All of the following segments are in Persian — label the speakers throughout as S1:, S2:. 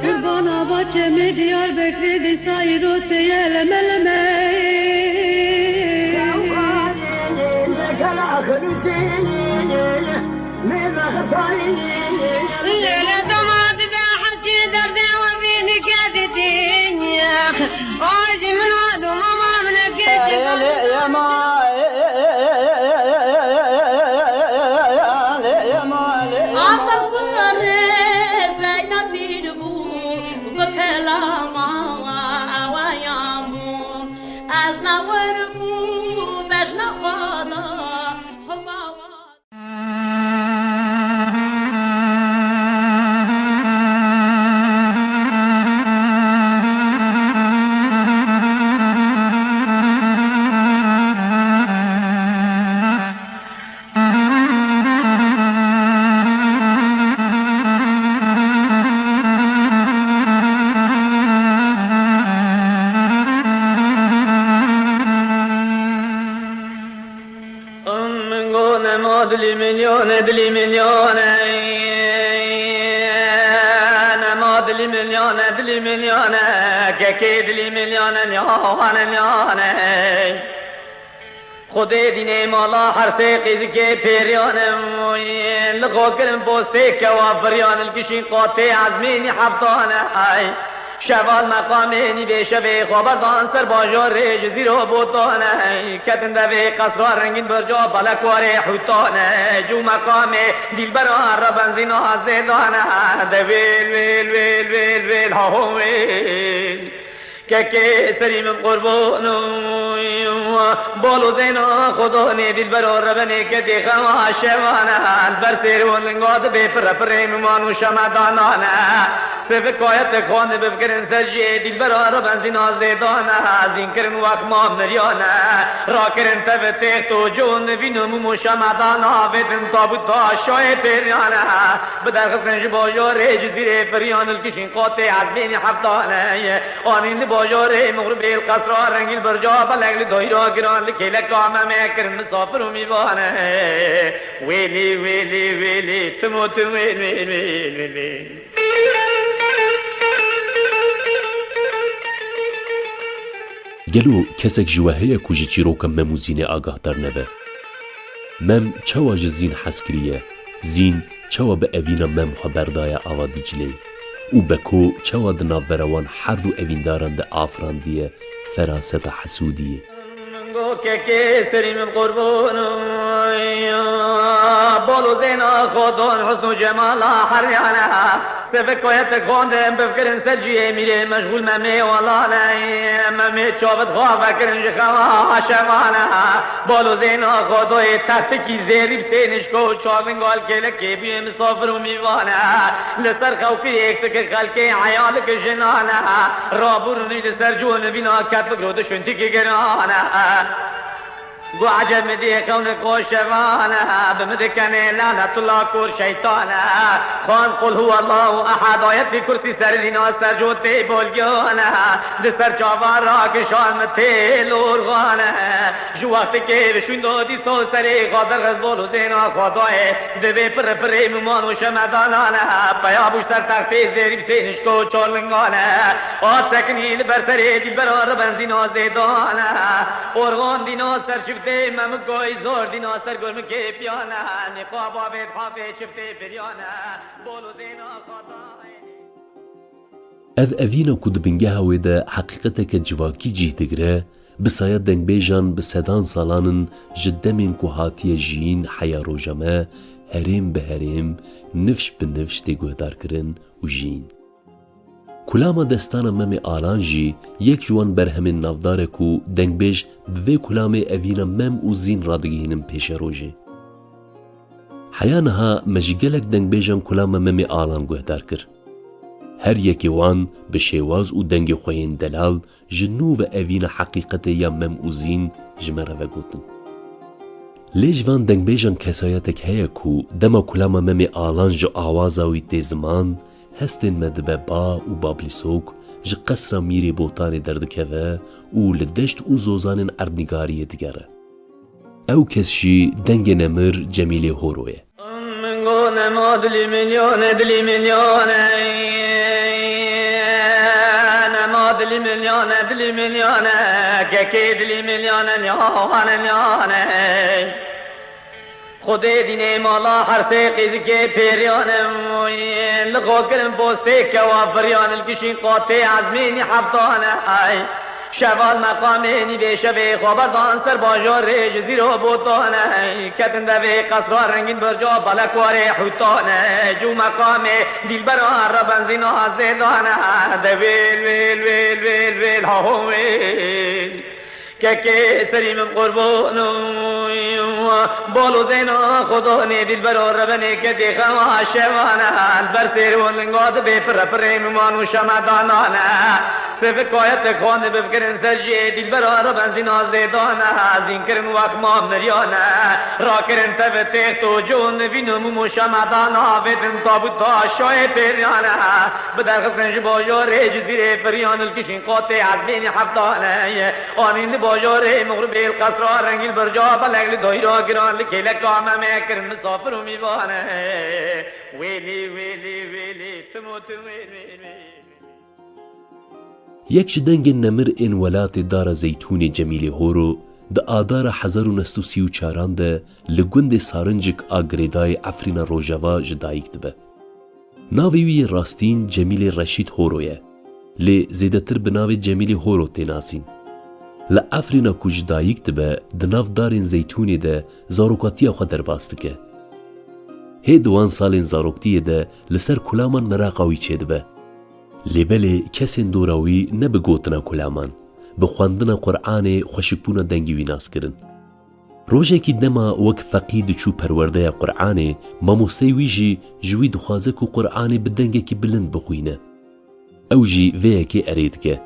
S1: قربان آباد چه دیار بکری دی سایرو تیل ملمه
S2: كان آخر سنين من خصاين
S3: ليلة دمعت بحكي دردي وفيني كادتين يا عايزي من وعد وماما من
S2: يا ما
S1: عطل كل الرئيس لينا بيربو بكلام ويامو أزنا وربو بجنا خاضا
S2: دلي مليون دلي مليون انا ما دلي مليون دلي مليون كي دلي مليون نيان خودی دینه مالا هر سقیز که پیریانم لقاکرم بوسته که وابریان الکشین قاطع عزمینی حبطانه شوال مقامینی به شبه خبردان سر باجار جزیر و بوتانه کتنده به قصرها رنگین برجا بلکواره حوتانه جو مقام دیل بران را بنزین و زیدانه ده ویل ویل ویل ویل ویل ها ویل که سریم قربانو بالو زینا خدا نه دل برار ربنه که دیخم آشوانه بر سیرون لنگاد به پرپرین مانو شمدانانه سفکایت خانه بفکرن سرجی دل برار بنزین آزیدانه زین کرن وقمام نریانه را کرن تب تیخت و جون بینمو شمدانه بدن تابوتا شای پیریانه بدر خسنج باجار جزیر فریان الکشین قاطع عزمین حفتانه آنین باجار مغرب القصر رنگین برجا بلغل دایرا گران لکیل کامه میکر مسافر و میوانه ویلی ویلی ویلی تموت ویل ویل ویل ویل
S4: گلو کسک جوهه کجی چیروکم مموزین آگاه در نبه مم چوا زین حس کریه زین چوا به اوینا مم خبردای آوا دیجلی او بکو چوا دناو بروان هر دو اوینداران ده آفراندیه فراست حسودیه
S2: که سریم قربانو بالو زینا خودان حسن و جمالا حریانه سفکایت خواندم بفکرن سرجیه میره مشغول ممی والانه ممی چابت خواه بکرن جخوا شمانه بالو زینا خودای تحتکی زیریب سینشکو چاونگال کلکی بیه مسافر و میوانه لسر خوکی ایک تک خلکی عیال که جنانه رابورنی لسر جون بینا کت بگرود شنتی که گرانه گو عجب دی کون کوشوانه بمدکنه لعنت الله کور شیطانه خان قل هو الله احد آیت فی کرسی سر دینا سر جوتی بولگانه دسر چاوار را کشان مته لورغانه جو وقت که بشون دادی سو سری قادر غزبول زینا خدای دوی پر پر ممان و شمدانانه پیابوش سر تختی زیریب سینشکو چولنگانه آت سکنیل بر سری دی برار بنزین آزیدانه ارغان دینا سر شفته ممگوی زور دینا سر گرم که پیانه نقاب آبید حافه شفته بریانه بولو زینا خدای
S4: اذ اوینا کود بنگه هویده حقیقت که جواکی جیه دگره بسایت دنگ بیجان بسدان سالانن جدمین که هاتیه جین حیا روژمه هریم به هریم نفش به نفش تگوهدار کرن و جین کلاما دستانا مم آلان جی یک جوان برهمین نافداره کو دنگ بیج بوی کلام اوینا مم و زین رادگیهنم پیش روژه حیا نها مجیگلک دنگ بیجان کلام مم آلان گوهدار کر هر یکی وان به شیواز و دنگ خوین دلال جنو و اوین حقیقت یا مموزین جمره و گوتن. لیج وان دنگ بیجان کسایتک هیا کو دما کلاما ممی آلان جو آوازاوی تیزمان هستین مدبه با و بابلیسوک جو قصر میری بوتانی دردکوه و لدشت و زوزان اردنگاری دیگره. او کسشی دنگ نمر جمیل هوروه.
S2: من گونه ما دلی میلیونه نما دلی میلیونه که دلی میلیونه نیانه خودی دینه مالا هر سقیز که پیریانم لقو کرم بوسته که وافریان الکشین قاطع عزمینی حبطانه شوال مقامینی به شبه خبردان سر باجار جزیر و بوتانه کتن دوی قصرها رنگین برجا بلکوار حوتانه جو مقام دیل بران را بنزین و زیدانه دویل ویل ویل ویل ویل ها ویل که سریم قربانم بالو زینا خدا نه دل برا ربنه که دیخم شوانه بر سیرون لنگاد به پر پریم مانو شمدانانه سفه کایت خانه بفکرن سرجه دل برا ربن زینا زیدانه زین کرن وقمام نریانه را کرن تب تیخت و جون بینم شمدانه بدن تابوتا شای پیریانه بدر خسن جباجار جزیر پریان الکشین قاطع عزبین حفتانه آنین باجار مغرب القصر رنگین برجا بلغل دایرا گران لکیلک کامه میکرن مسافر و میبانه ویلی ویلی ویلی تموت ویلی
S4: یک دنگ نمر این ولات دار زیتون جمیل هورو د آدار 1934 ده لگوند سارنجک آگریدای افرین روژاوا جدایک دبه. ناویوی راستین جمیل رشید هورویه لی زیدتر بناوی جمیل هورو تیناسین. لافرینا کو جدایک دبه دناف دارین زیتونی ده زاروکاتیا خود درباست که. هی دوان سالین زاروکتیه ده لسر کلامان مراقاوی چه دبه. لیبلی کسین دوراوی نبگوتنا کلامان بخواندنا قرآن خوشکبونا دنگیوی ناس کرن. روژه کی دما وک فقید چو پرورده قرآن ماموستی ویجی جوی دخوازه کو قرآن بدنگه کی بلند بخوینه. او جی ویه که ارید که.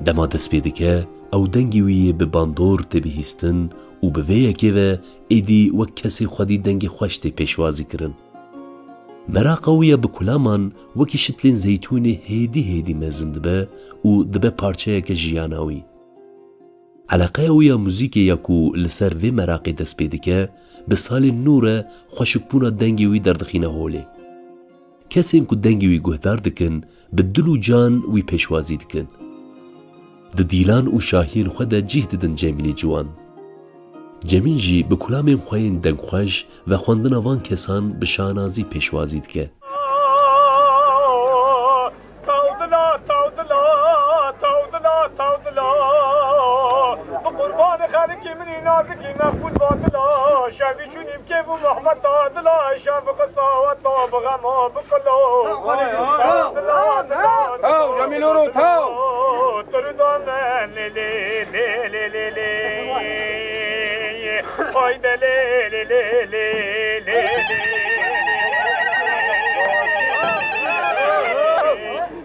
S4: دما دست پیده که او دنگیوی بباندور تبهیستن و بویه که و ایدی وک کسی خودی دنگ خوشتی پیشوازی کرن. مراقاویه بکلامان وکی شتلین زیتون هیدی مزند به و دبه پارچه که جیاناوی. علاقه اویا موزیک یکو لسر وی مراقی دست پیده که به سال نوره خوشکبونا دنگی وی دردخینه هوله. کسی این که دنگی وی گهدار دکن به دل و جان وی پیشوازی دکن. د دیلان و شاهین خود جیه ددن جمیلی جوان. جمین جی به کلامین خوین دنگ خوش و خواندن وان کسان به شانازی پیشوازید که.
S5: شافي شوني بكيف محمد طادلا شاف قصاوات طاب غما بكلو تاو جميل رو تاو تردان لي لي لي لي لي لي هايدا لي لي لي لي لي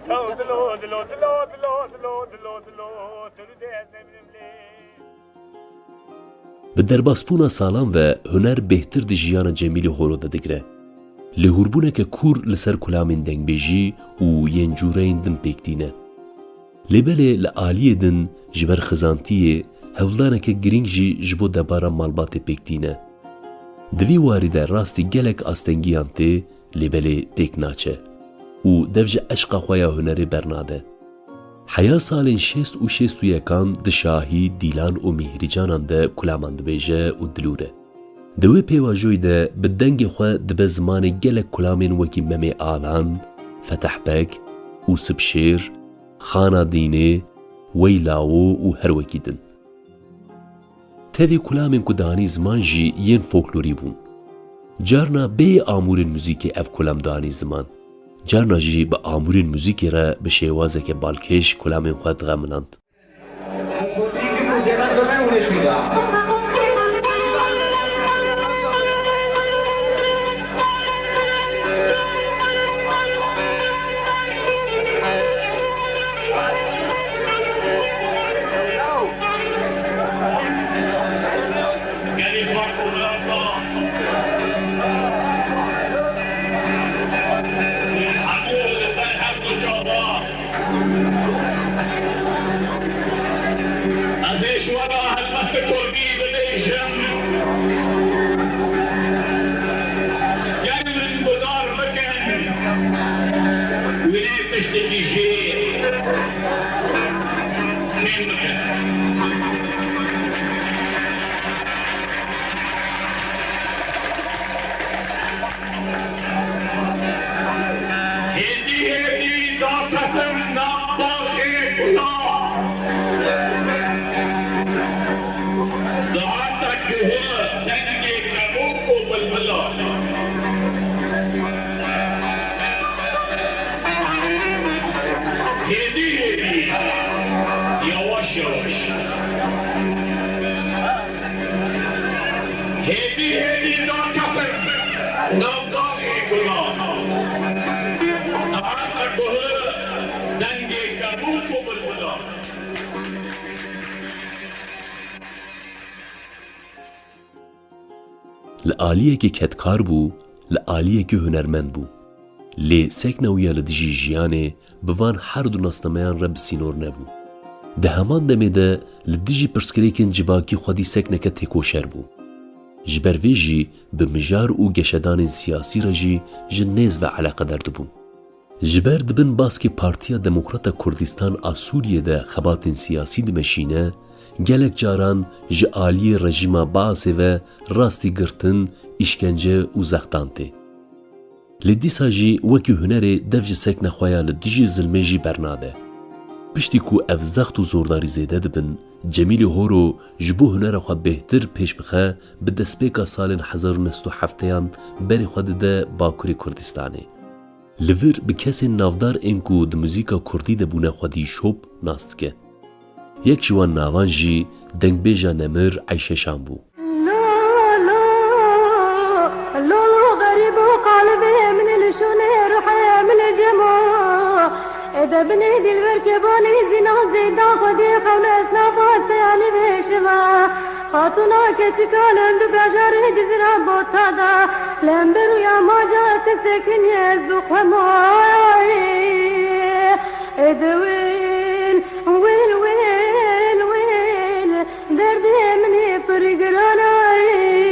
S5: تاو دلو دلو دلو دلو دلو دلو دلو تردان
S4: به درباسپونا سالان و هنر بهتر دی جیان جمیل هورو ده دگره. لهوربونه که کور لسر کلامین دنگ بیجی و ین جورین دن پیکتینه. لبله لعالیه دن جبر خزانتیه هولانه که گرینگ جی جبو دبارا مالبات پیکتینه. دوی وارده راستی گلک آستنگیان ته لبله تیک ناچه و دوج عشق خویا هنر برناده. حیا سالین 61 د شاهی دیلان و مهریجانان ده کلامان دبیجه و دلوره. دوی پیواجوی ده بدنگ خواه دبه زمان گلک کلامین وکی ممی آلان، فتح بک، و سبشیر، خانا دینه، ویلاو و هر وکی دن. تاوی کلامین کدانی زمان جی ین فولکلوری بون. جارنا بی آمور موزیک اف کلام دانی زمان. جارنا جی با آمورین موزیکی را به شیوازه که بالکش کلامین خود غمناند.
S5: از ایش ورا هلمست کربی بدیشم
S6: هدی ناکفر نافداری گلان آن کوه دنگی کبوک و بلبلان
S4: لآلیەکی کەتکار بوو لە ئالیەکی هونەرمەند بوو لێ سێکنەویە لە دژی ژیانێ بڤان هەردوو ناسنەمەیان ڕە بسینۆر نەبوو دە هەمان دەمێدە لە دژی پرسکرێکن جیواکی خودی سێکنەکە تێکۆشەر بوو ji ber vê jî bi mijar û geşedanên siyasî re jî ji nêz ve eleqedar dibûn. Ji ber dibin baskê Partiya Demokrata Kurdistan a Sûriyê de xebatên siyasî dimeşîne, gelek caran ji aliyê rejîma Baasê ve rastî girtin, îşkence û zextan tê. Lê dîsa jî wekî hunerê dev ji sekne xwe ya li dijî zilmê jî bernade. Piştî ku ev zext û zordarî zêde dibin, Cemîlê Horo ji bo hunera xwe bêhtir pêş bixe bi destpêka salên 1970yan berê xwe dide Bakurê Kurdistanê. Li vir bi kesên navdar ên ku di muzîka Kurdî de bûne xwedî şop nas dike. Yek ji wan navan jî dengbêja Nemir Eyşeşan bû.
S1: إذا بني دي البركباني زينا زيدا خدي خونة سنافات يعني بشما خاتونا كتكالن ببجاري جزرا بوتادا لنبرو يا ماجا تسكن يزوق وماي إذا ويل ويل ويل ويل دردي مني برقراناي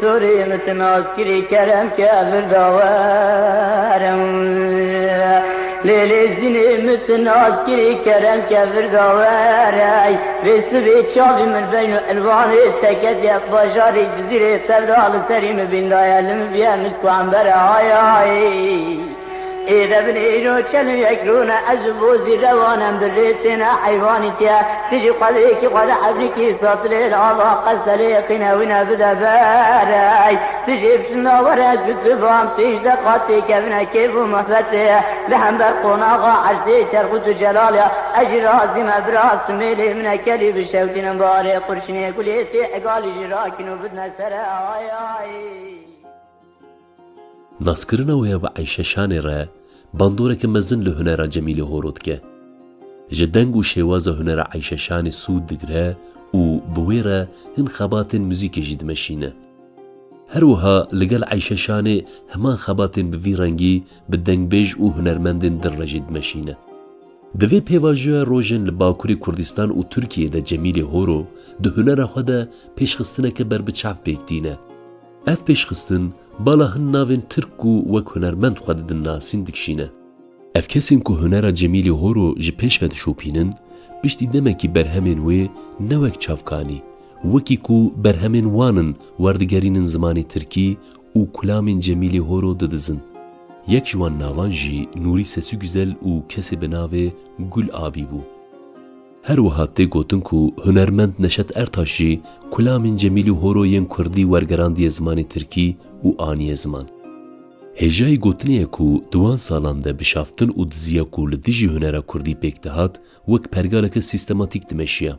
S2: سوري متناسكري كرم كافر داوارم ليلي الزيني متناسكري كرم كافر داواري بسبي تشافي من بين الوان التكت يا بجاري جزيرة تبدال سريم بين دايلم بيا مسكو عنبر هاي إذا بنيرو كلم يكرون أزبوزي روانا بريتنا حيواني تيا تجي قليكي قد حبلكي سطلي العضا قسلي قناونا بدا باراي تجي بسنا ورد بتبام تيجد قاتي كبنا كيف ومحبتي لحن برقوناغا عرسي شرقوت جلاليا أجرازي مبراس ميلي من كلي بشوتنا مباري قرشني كليتي عقالي جراكنو بدنا سرا
S4: ناسکردنەوەیە بە عەیشەشانێ ڕێ باندۆرێکی مەزن لە هونەرە جەمیلێ هۆرۆ دکە. ji deng û şêwaza hunera Eyşeşanê sûd digire û bi wê re hin xebatên muzîkê jî dimeşîne. Her wiha li gel Eyşeşanê heman xebatên bi vî rengî bi dengbêj û hunermendên din re jî dimeşîne. Di vê pêvajoya rojên li Bakurê Kurdistan û Tirkiyeyê de Cemîlê Horo di hunera xwe de pêşxistineke berbiçav pêk dîne. Ev pêşxistin bala hin navên Tirk û wek hunermend xwe didin nasîn dikişîne. Ev kesên ku hunera Cemîlê Horo ji pêş ve dişopînin, piştî demekî berhemên wê ne wek çavkanî, wekî ku berhemên wanin werdigerînin zimanê Tirkî û kulamên Cemîlê Horo didizin. Yek ji wan navan jî Nûrî Sesû Güzel û kesê bi navê Gul Abî bû. Her wiha tê gotin ku hunermend Neşet Ertaş jî kulamên Cemîlê Horo yên Kurdî wergerandiye zimanê Tirkî û aniye ziman. Hêjayî gotinê ye ku di wan salan de bişaftin û diziya ku li dijî hunera Kurdî pêk dihat wek pergaleke sîstematîk dimeşiya.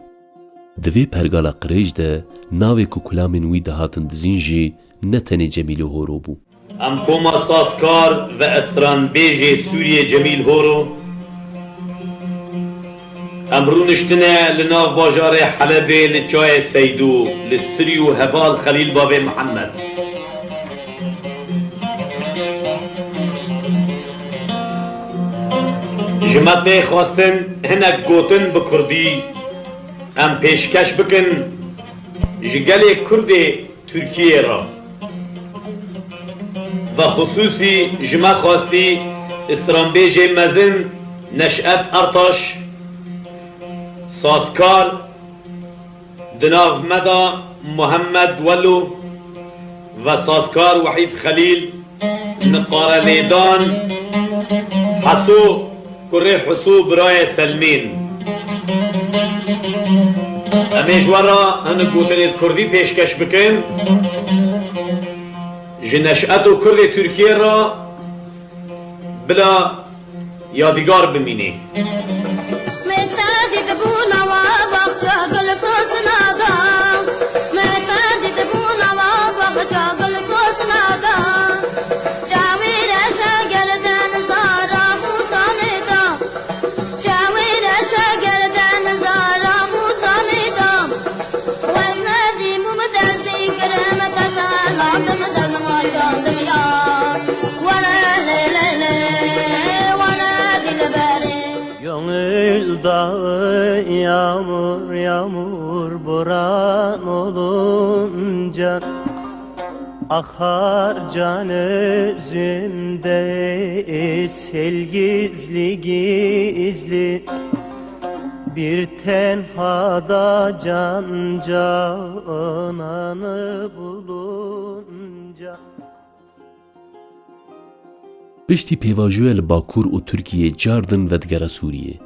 S4: Di vê pergala qirêj de navê ku kulamên wî dihatin dizîn jî ne tenê Cemîlê Horo bû.
S6: Em koma sazkar ve estranbêjê Sûriyê Cemîl Horo em rûniştine li nav bajarê Helebê li çayê Seydû li Stirî û heval Xelîl Babê Mihemed. Ji me tê xwastin hinek gotin bi Kurdî em pêşkeş bikin جگل کرد ترکیه را و خصوصی جمع خواستی استرانبیج مزن نشأت ارتاش ساسکار دناف مدا محمد ولو و ساسکار وحید خلیل نقاره لیدان حسو کره حسو برای سلمین امیجوارا هنو گوتنید کردی پیشکش بکن جنشأت و کرد ترکیه را بلا یادگار بمینی
S7: Dağı yağmur yağmur boran olunca akar can özümde sel gizli gizli bir tenhada can cananı bulunca.
S4: پشتی پیواژوی باکور و ترکیه جاردن و دگره سوریه.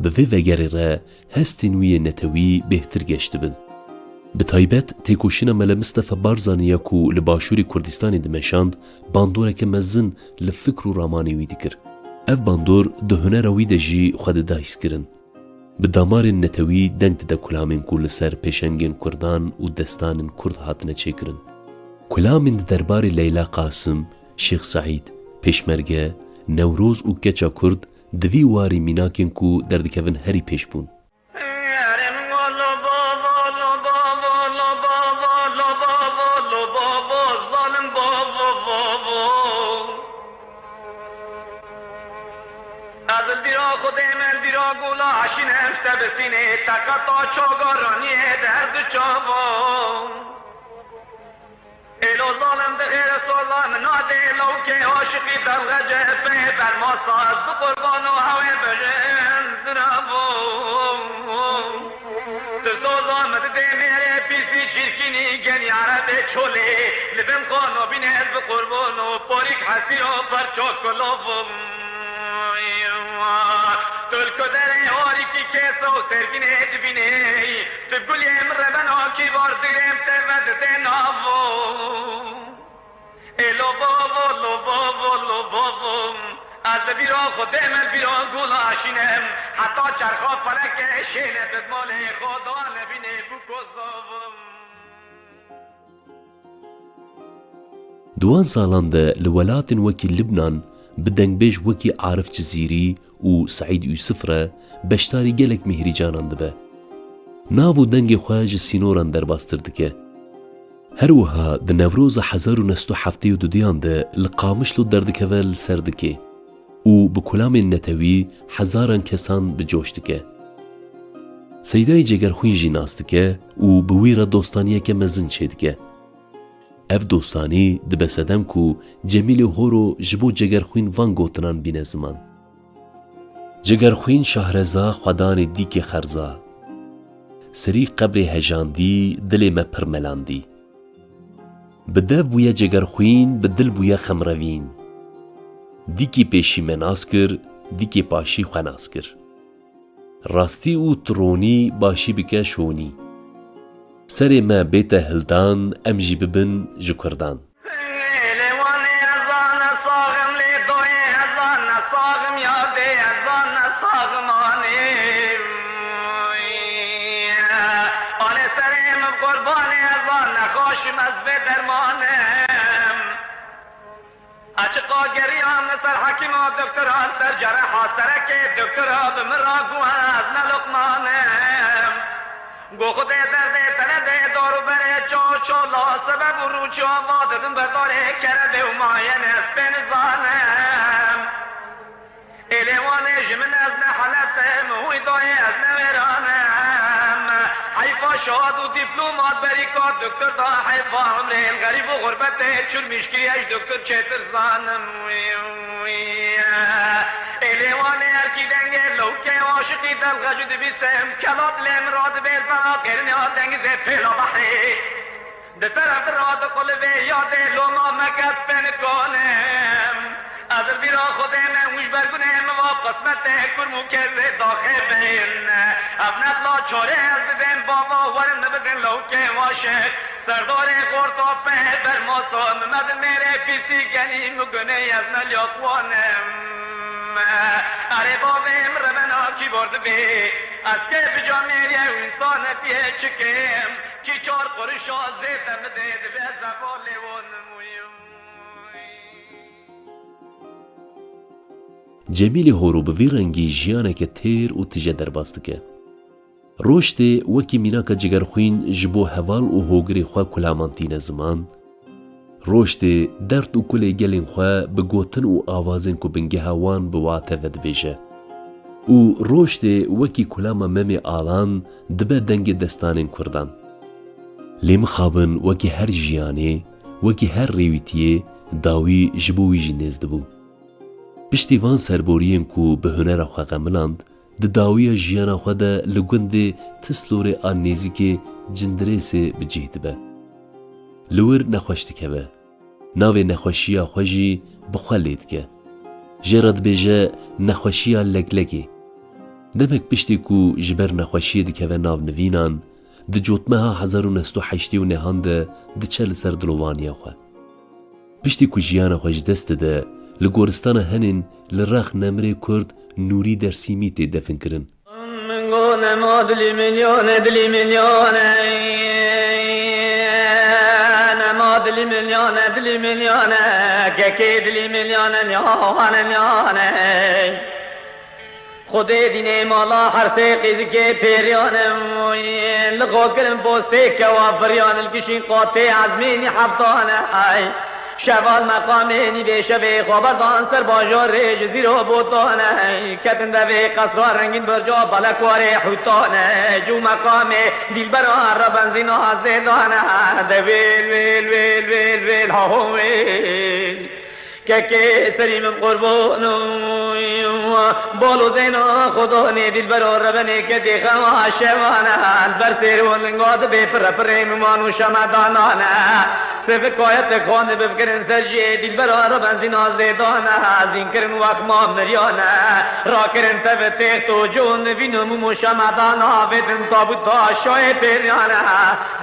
S4: به وی وگره را هستین وی نتوی بهتر گشت بن. به تایبت تیکوشینا مل مصطفى بارزانیا کو لباشوری کردستانی دمشاند باندوره که مزن لفکر و رامانی وی دکر. اف باندور ده هنر وی ده جی خود دایس کرن. به دامار نتوی دنگ ده کلامین کو لسر پیشنگین کردان و دستان کرد هاتنه چکرن. کلامین دربار لیلا قاسم، شیخ سعید، پیشمرگه، نوروز و کچا کرد دوی واری میناکن کو دردکوین هری پیش بون.
S2: ایلو ظالم ده غیر سلام ناده لو که عاشقی بلغجه به بر ما ساز بقربان و هوای برن درابو تو سوزامد ده میره پیسی چرکینی گن یارده چوله لبن خانو بینه بقربان و باریک حسی و پرچاک کلابو تلکو در یاری کی کسا و سرگینه دبینه تبگولی امره بنا کی واردرم تود دناوو ایلو بابو لو بابو لو بابو از بیرا خودم بیرا گل آشینم حتی چرخا فلک شینه بدمال خدا نبینه بو کزاوم
S4: دوان سالان ده لولاتن وکی لبنان بدنگبیج وکی عارف جزیری و سعید یوسف را بشتاری گلک مهری جانان دبه. ناو و دنگ خواهج سینوران در باستر دکه. هر وها ده نوروز 1972 ده لقامشلو دردکوه سر دکه و بکلام نتوی هزاران کسان بجوش دکه. سیدای جگر خوین جی ناس دکه و بویر دوستانیه که مزن چه دکه. اف دوستانی ده بسدم کو جمیل هورو جبو جگرخوین وان گوتنان بینه زمان. جگرخوین شهرزا خدان دیک خرزا. سری قبر هجاندی دل ما پرملاندی. بدف بویا جگرخوین بدل بویا خمروین. دیکی پیشی مناس کر دیکی پاشی خناس کر. راستی او ترونی باشی بکه شونی. سر ما بیت هلدان امجی ببن جکردان.
S2: اچقا گریان سر حکیم و دکتران سر جرحا سرک دکترها بمراگو از نلقمانم گو خود درده تنده دارو بره چالا سبب رو چا وادرم برداره کرده و ماین از بنزانم ایلیوان جمن از نحلتم و ایدای از نویرانم حیفا شاد و دیپلومات بری کار دکتر دا حیفا عمره غریب و غربت چون میشکری اش دکتر چتر زانم ایلیوان ارکی دنگه لوکه عاشقی دل غجد بیسم کلاب لیم راد بیل بنا قرنی ها دنگی زی پیلا بحری دستر عبد راد قلبه یاد لوما مکس پن کنم از البیرا خودم وش برگونم و قسمت کرمو که داخل بین ابنت لا چاره از بدن بابا ورن نبدن لوکه واشق سردار قرطافه بر ماسا ممد میره پیسی گنی مگنه از نلیاقوانم اره بابیم ربنا کی برد بی از که بجا میره انسان پیه چکم کی چار قرشا زیدم دید به زبال و نمویم
S4: جمیلی هورو به وی رنگی جیانه که تیر و تجه در باستکه. روشته وکی میناکا جگرخوین جبو هوال و هوگری خواه کلامانتین زمان روشته درد و کل گلین خواه بگوتن و آوازین کو بنگه هوان بواته ود بیجه و روشته وکی کلاما ممی آلان دبه دنگ دستانین کردن لیم خوابن وکی هر جیانه وکی هر ریویتیه داوی جبوی جی نزد بو پشتیوان سربوریم کو به هنر خواه غملاند د داوی جیانا خو د لګوند تسلور ان نزیک جندریس بجید به لور نخوشتکه ناوی نخوشیا خوجی بخوالید که جرد بیجه نخوشیا لگلگی دمک پشتی کو جبر نخوشی دکه ناو نوینان د جوتمها 1908 و نهاند د چل سر دلوانیا خو پشتی کو جیانا خوش دست ده لگورستان هنین لرخ نمره کرد نوری در سیمیت دفن کرن
S2: من گونه ما دلی میلیونه نما دلی میلیونه که دلی میلیونه نیانه خودی دینه مالا هر سه قیزی که پیریانم لغو کرم بوسته که وافریان الکشین قاطع عزمینی حبطانه شوال مقامینی به شبه خبردان سر باجار جزیر و بوتانه کتن دوی قصرها رنگین برجا بلکوار حوتانه جو مقام دیل بران را بنزین آزدانه دویل ویل ویل ویل ویل ها ویل که سریم قربانو بالو زینا خدا نی دل برار ربنی که دیخوا شوانه بر سیرون لنگاد بی پر پریم مانو شمدانانه سف کایت خانه بفکرن سرجی دل برار بنزین آزدانه زین کرن وقمام نریانه را کرن تف تیخت و جون بینمو شمدانه بدن تابوتا شای پیریانه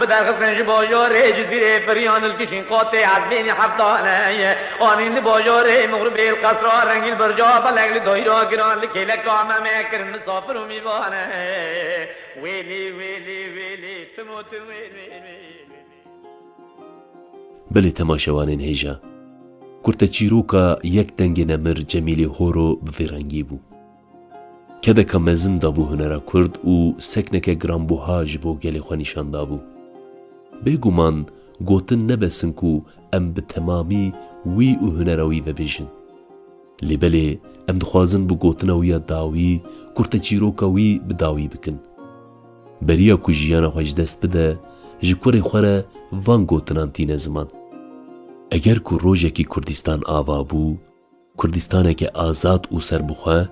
S2: بدر خسن جباجار جزیر پریان الکشین قاطع عزبین حفتانه آنین باجاره مغرب القصر رنگیل برجا بلغل دایرا گران لکیل کامه میکر مسافر و میوانه ویلی ویلی ویلی تموت ویلی
S4: بله تماشوانین هیجا کرتا چیروکا یک دنگ نمر جمیلی هورو بفرنگی بو که که مزن دابو هنرا کرد و سکنک گرانبوها جبو گلی خوانیشان دابو بگومان گوتن نبسن کو ام به تمامی وی و هنروی و بیشن لبله ام دخوازن بو گوتنوی داوی کرتا چیروکا وی بداوی بکن بریا کو جیانا خوش دست بده جکوری خوره وان گوتنان تین زمان اگر کو روژه کی کردستان آوا بو کردستانه که آزاد و سر بخواه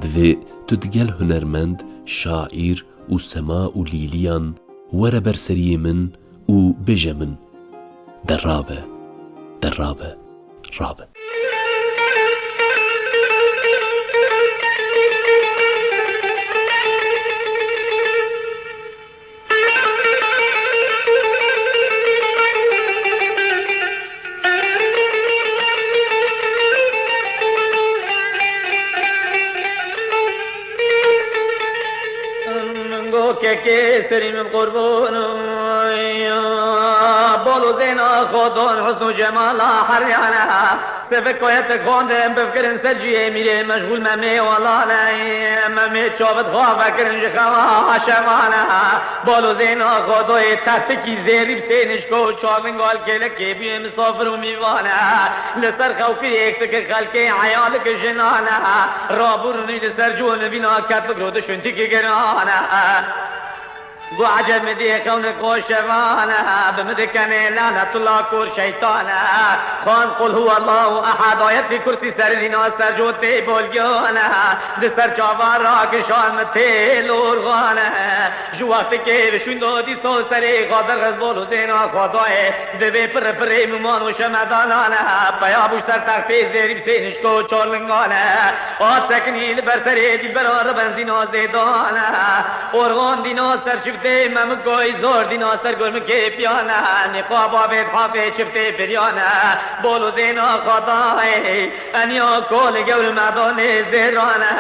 S4: دوی تو دگل هنرمند شاعر و سما و لیلیان وره برسری من و بجه من درابه رابه
S2: که سریم قربانو بالو زینا خودان حسن و جمال حریانه سفکایت خواندم بفکرن سجیه میره مشغول ممی والانه ممی چابت خواه فکرن جخواه شمانه بالو زینا خودای تحت کی زیریب سینش کو چاونگال کلکی بی مسافر و میوانه لسر خوفی ایک که خلکی عیال که جنانه رابورنی لسر جون بینا کت بگرود شنتی که گرانه گو عجب مدی خون کوشوانه بمدکنه لعنت الله کور شیطانه خان قل هو الله احد آیت فی کرسی سر دینا سر جوتی بولگانه دستر چاوار را کشان مته لورغانه جو وقت که بشون دادی سو سری قادر غزبول و زینا خدای دوی پر پر ممان و شمدانانه پیابوش سر تختی زیری بسینش کو چارلنگانه آت سکنیل بر سری دی برار بنزینا زیدانه ارغان دینا سر شفته ممگوی زور دینا سر گرم که پیانه نقاب آبید حافه شفته بریانه بولو زینا خدای انیا کول گول مدان زیرانه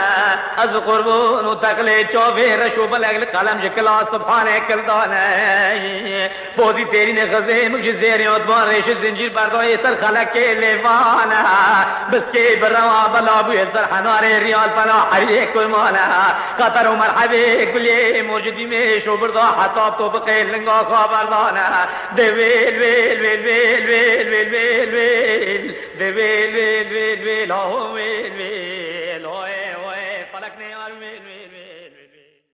S2: از قربون و تقل چاوه رشو بلگل قلم جکلا سبحانه کلدانه بودی تیری نخزه مکش زیری ادوان ریش زنجیر بردای سر خلق لیوانه بس که بروا بلا بوی سر حنار ریال پنا حریه کلمانه قطر و مرحبه کلی موجودی میں شو بردا حتاب تو بقیل لنگا خبردانه ده ویل ویل ویل ویل ویل ویل ویل ویل ده ویل ویل ویل ویل ویل ویل ویل